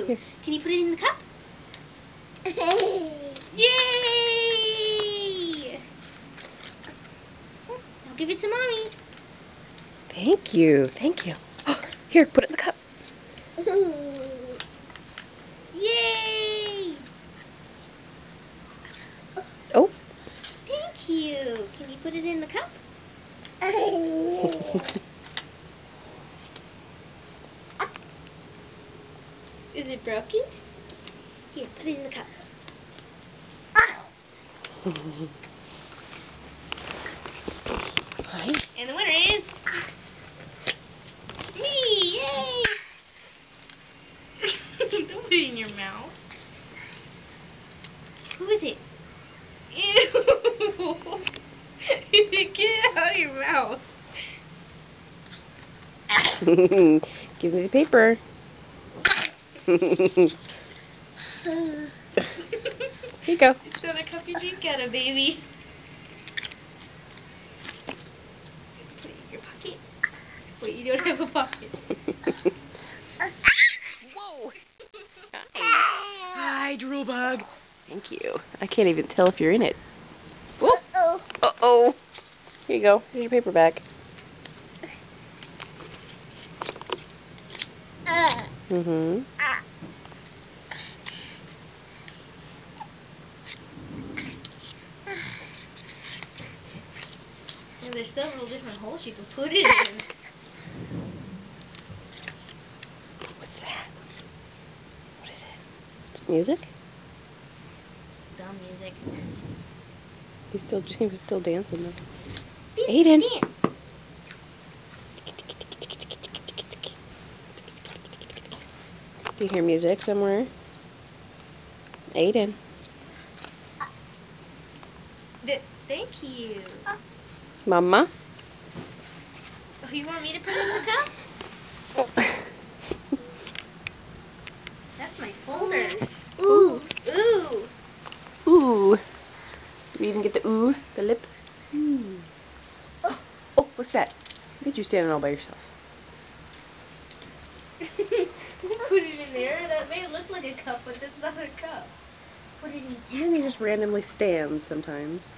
Here. Can you put it in the cup? Yay! I'll give it to Mommy. Thank you. Thank you. Here, put it in the cup. Yay! Oh. Thank you. Can you put it in the cup? Is it broken? Here, put it in the cup. Hi. And the winner is me! Yay! Don't put it in your mouth. Who is it? Ew! Is it? Get it out of your mouth. Give me the paper. Here you go. It's not a cup you drink out of, baby. Put it in your pocket. Wait, you don't have a pocket. Whoa! Hi, drool bug. Thank you. I can't even tell if you're in it. Whoop. Uh-oh. Here you go. Here's your paper back. Mm-hmm. And there's several different holes you can put it in. What's that? What is it? Is it music? Dumb music. He was still dancing though. Dance, Aiden. Dance. Do you hear music somewhere? Aiden. Thank you. Mama? Oh, you want me to put it in the cup? That's my folder. Ooh. Ooh. Ooh. Do we even get the ooh? The lips? Ooh. Oh, what's that? Look at you standing all by yourself. Put it in there. That may look like a cup, but that's not a cup. Put it in the And he just randomly stands sometimes.